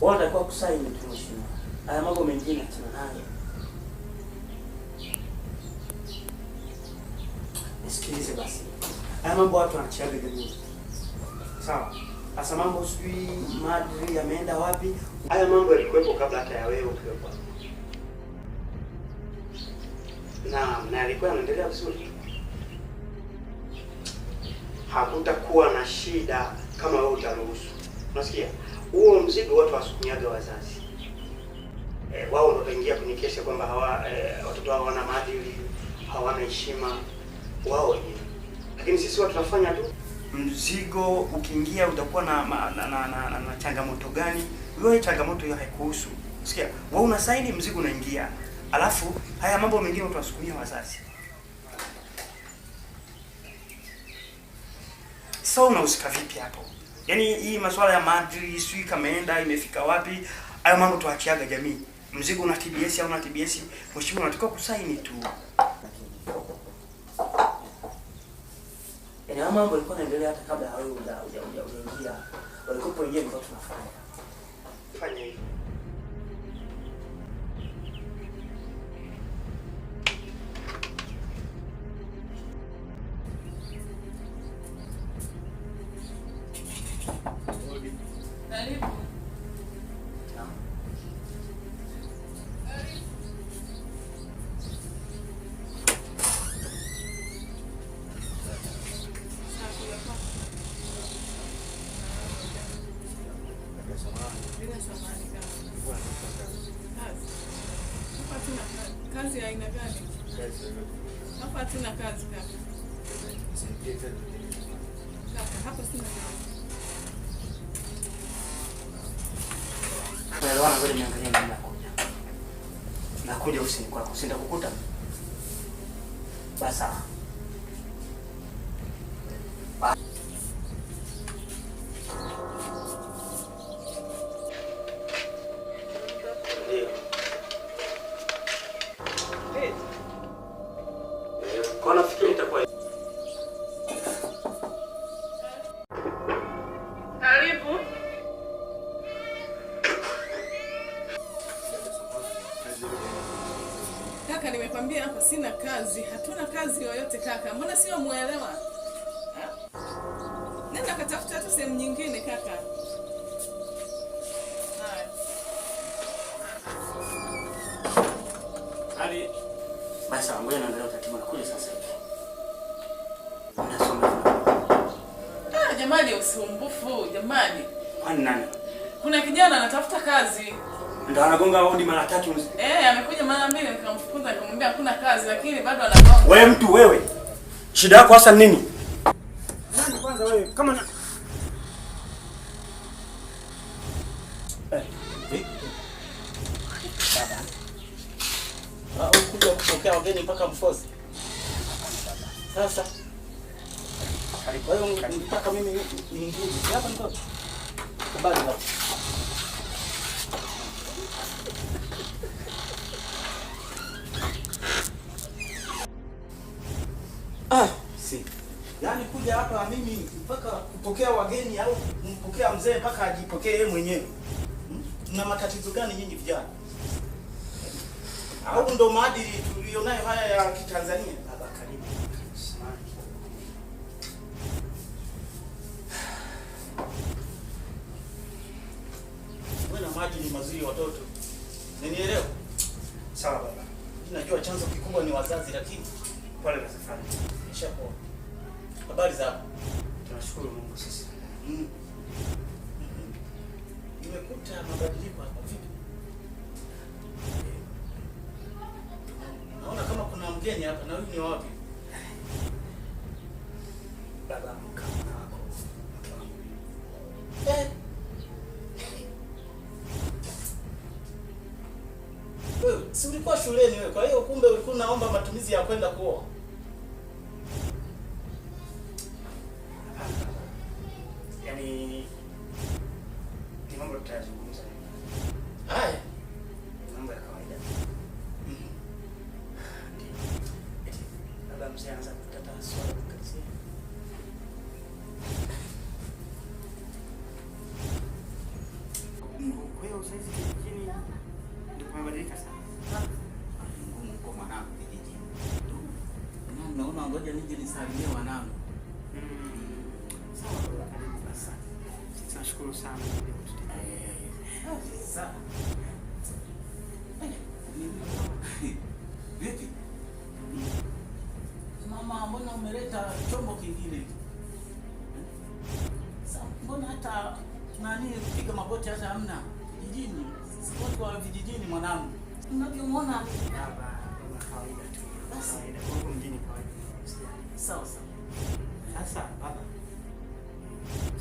Wao watakuwa kusaini tu mheshimiwa. Haya mambo mengine achana nayo. Nisikilize basi. Haya mambo watu wanachiaga jamii. Sawa. Sasa mambo sijui madri yameenda wapi? Haya mambo yalikuwepo kabla hata ya wewe ukiwepo. Na yalikuwa yanaendelea vizuri. Hakutakuwa na shida kama wewe utaruhusu. Unasikia? Huo mzigo watu wasukumiaga wazazi. Wao ndio wataingia kwenye kesi kwamba watoto wao hawana maadili, hawana heshima wao wenyewe. Lakini sisi watu tunafanya tu. Mzigo ukiingia utakuwa na changamoto gani? Wewe changamoto hiyo haikuhusu. Unasikia? Wewe unasaini mzigo unaingia. Alafu haya mambo mengine utawasukumia wazazi. Sasa unahusika vipi hapo? Yaani hii masuala ya maadili sijui kameenda imefika wapi? Hayo mambo tuachiaga jamii. Mzigo una TBS au una TBS, mheshimiwa unatakiwa kusaini tu. Yaani mambo yalikuwa yanaendelea hata kabla wewe hujaingia. Walikuwa wenyewe ndio tunafanya. Fanya hivi. Karibu. Kazi ya aina gani? Hapa hatuna kazi kaka. Hapa sina kazi. Naelewana ngoja niangalie nini nakuja. Nakuja usini kwako, sinda kukuta. Basa. Kwa nafikiri itakuwa Karibu. Kaka, nimekwambia hapa sina kazi. Hatuna kazi yoyote kaka. Mbona sio muelewa? Nenda katafuta tu sehemu nyingine kaka. Haya. Ali. Basi ngoja naangalia utaratibu nakuja sasa hivi. Unasoma. Jamani usumbufu, jamani. Kwani nani? Kuna kijana anatafuta kazi. Ndio anagonga hodi mara 3 mzee. Amekuja mara 2 nikamfukuza nikamwambia hakuna kazi lakini bado anagonga. Wewe mtu wewe. Shida yako hasa nini? Nani kwanza wewe? Kama na Baba. Ukuja kupokea wageni mpaka Mfozi. Sasa. Kwa hiyo nitaka mimi niingie hapa ndio. Kubali hapo. Si. Yaani kuja hapa mimi mpaka kupokea wageni au kumpokea mzee mpaka ajipokee yeye mwenyewe. Mna matatizo gani nyinyi vijana? Au ndo maadili tulionayo haya ya Kitanzania? Baba karibu. Wewe na maadili mazuri watoto. Unanielewa? Sawa baba. Najua chanzo kikubwa ni wazazi lakini pale na safari. Nishapoa. Habari zako? Tunashukuru Mungu sisi. Nimekuta mabadiliko hapa vipi? Naona kama kuna mgeni hapa na huyu ni wapi? Baba mkana wako. Wewe si ulikuwa shuleni wewe, kwa hiyo kumbe ulikuwa unaomba matumizi ya kwenda kuoa. Yaani ni mambo tutayazungumza. Haya. Mambo ya kawaida. Baba mzee anaanza kutata swala kazi. Kwa hiyo ngoja nije nisalimie wanangu. Sawa, karibu basi. Tunashukuru sana kwa kututetea. Sawa. Vipi? Mama, mbona umeleta chombo kingine? Sasa mbona hata nani kupiga magoti hata hamna vijijini? Sisi watu wa vijijini mwanangu. Unavyomwona Baba, kawaida tu. Kawaida kwa mjini kawaida. Sawa sawa. Sasa baba,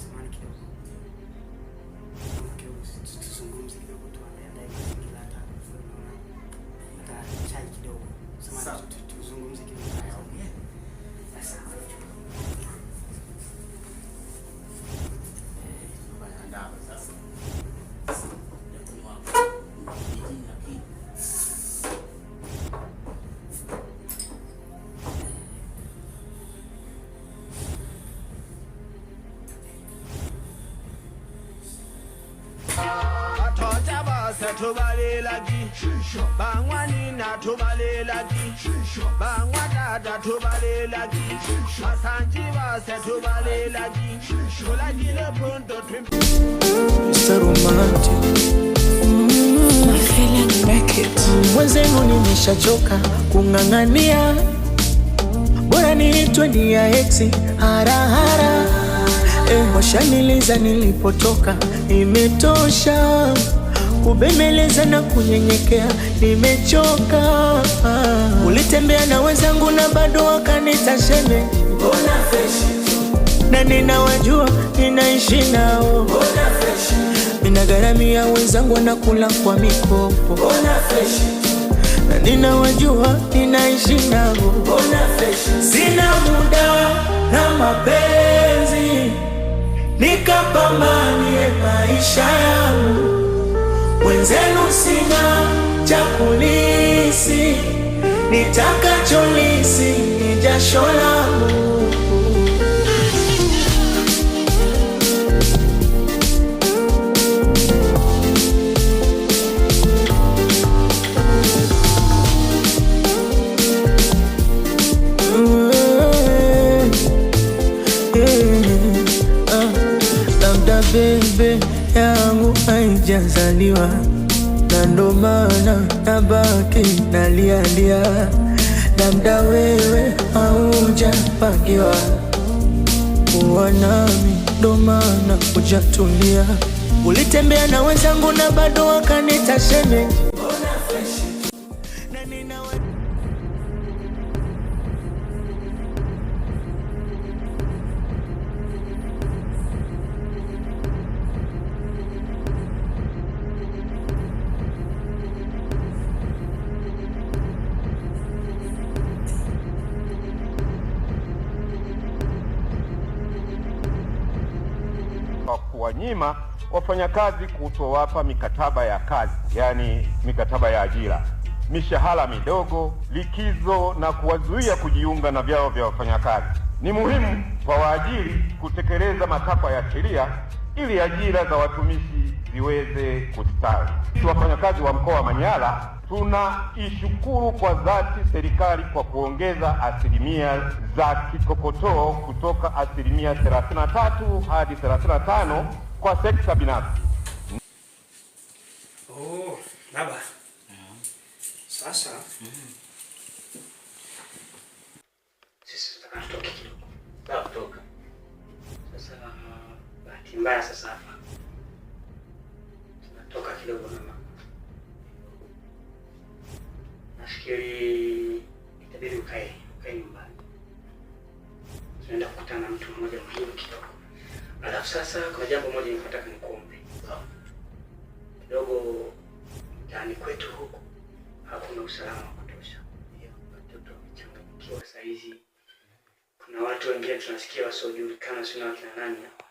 samahani kidogo. Tuzungumze kidogo tu, andae mazingira hata chai kidogo. Samahani, tuzungumze kidogo. Sasa tubalelagi bangwani na tubalelagi bangwada tubalelagi masanji base tubalelagi kulagile punto Mr. Romantic. I feel like make it. Mwenzenu nimeshachoka kung'ang'ania, bora niitwe ni ya exi harahara. Washaniliza nilipotoka, imetosha kubemeleza na kunyenyekea, nimechoka. Ulitembea na wenzangu na bado wakanita sheme, mbona fresh? Na ninawajua ninaishi nao, mbona fresh? Ninagharamia wenzangu wanakula kwa mikopo, mbona fresh? Na ninawajua ninaishi nao, mbona fresh? Sina muda na mapenzi, nikapambanie maisha yangu. Wenzenu sina cha kulisi, nitakacholisi ni jasho langu. Labda bebe yangu haijazaliwa, na ndo maana nabaki nalialia. Labda wewe haujapangiwa kuwa nami, ndo maana hujatulia. Ulitembea na wenzangu na bado wakanita shemeji, mbona fresh? Na ninawe kuwanyima wafanyakazi kutowapa mikataba ya kazi, yani mikataba ya ajira, mishahara midogo, likizo na kuwazuia kujiunga na vyao vya wafanyakazi. Ni muhimu kwa waajiri kutekeleza matakwa ya sheria ili ajira za watumishi ziweze kustawi. Wafanyakazi wa mkoa wa Manyara tunaishukuru kwa dhati serikali kwa kuongeza asilimia za kikokotoo kutoka asilimia 33 hadi 35 kwa sekta binafsi. oh, baba. Sasa sisi tutatoka kidogo. Tutatoka. Sasa bahati mbaya sasa hapa tunatoka kidogo mama. Nafikiri itabidi ukae nyumbani. Tunaenda kukutana na mtu mmoja muhimu kidogo. Alafu sasa kuna jambo moja nataka nikuombe. Kidogo ndani kwetu huku hakuna usalama wa kutosha. Watoto wamechanganyikiwa saa hizi. Kuna watu wengine tunasikia wasiojulikana sio na kina nani hapa.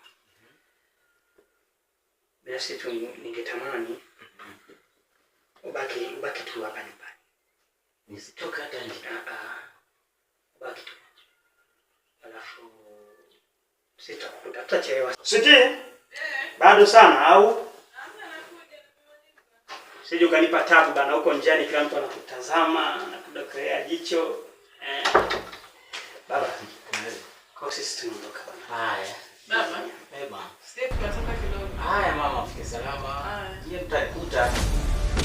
Basi tu ningetamani ubaki tu hapa nyumbani. Nisitoka hata nje. Baki tu. Alafu sitakukuta, tutachelewa. Siti? Bado sana au? Sije ukanipa tabu bana, huko njiani kila mtu anakutazama, anakudokelea jicho. Baba Au sisi tunaondoka bwana. Haya. Baba. Beba. Step tunatoka kidogo. Haya mama, fike salama. Yeye mtakuta.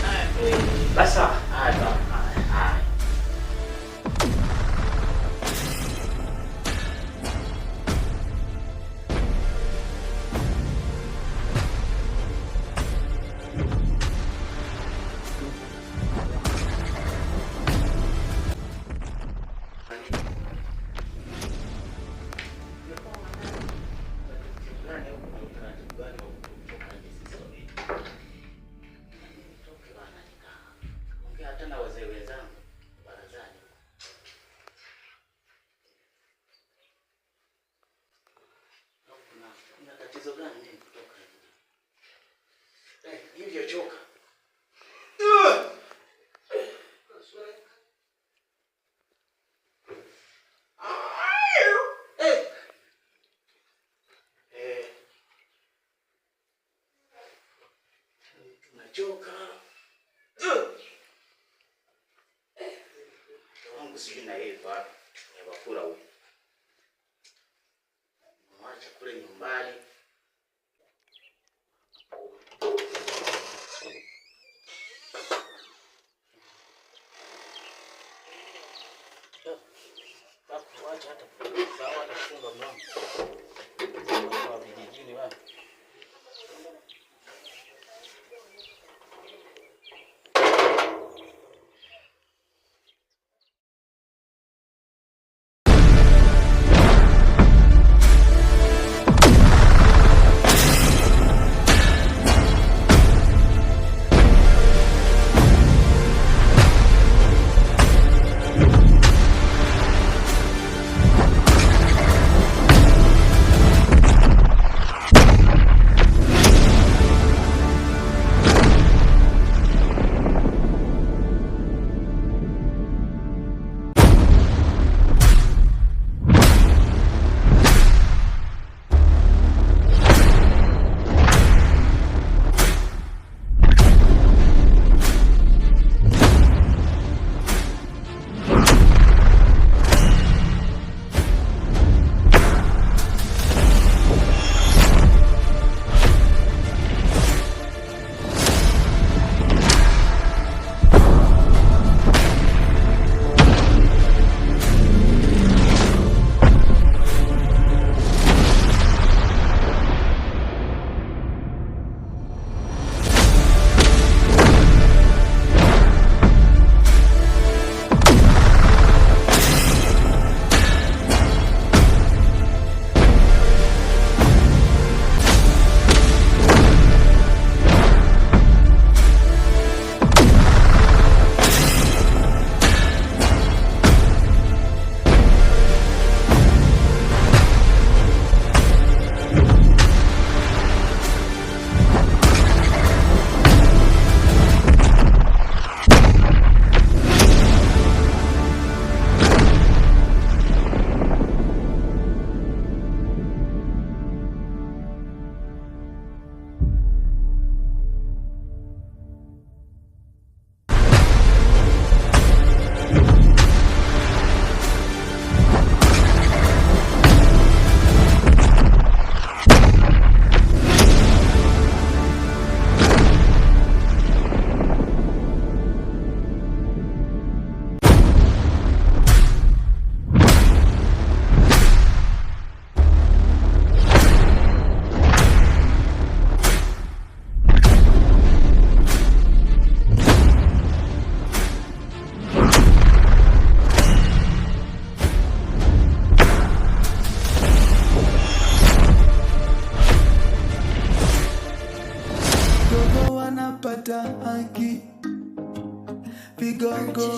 Haya. Basi. Haya baba. Haya. Choka. Wangu sijui na yeye kwa wakula huko. Mwacha kule nyumbani. Wacha hata sawa hata funga mlango. Kwa vijijini wapi? kupata haki. Vigogo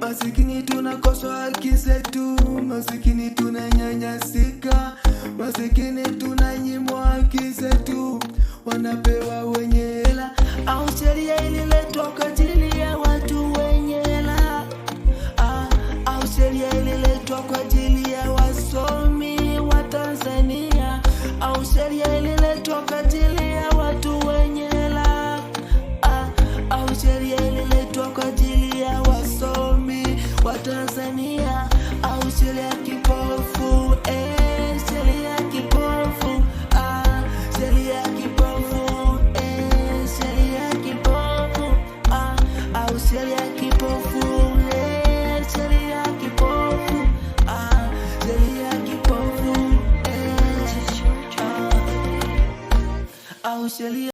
masikini tunakoswa haki zetu, masikini tunanyanyasika, masikini tunanyimwa haki zetu, wanapewa wenye hela. Au sheria ililetwa kwa ajili ya watu wenye hela, au sheria ililetwa kwa ajili ya wasomi wa Tanzania, au sheria ililetwa kwa ajili ya watu wenye hela, au sheria ililetwa kwa ajili ya wasomi wa Tanzania, au sheria sheria.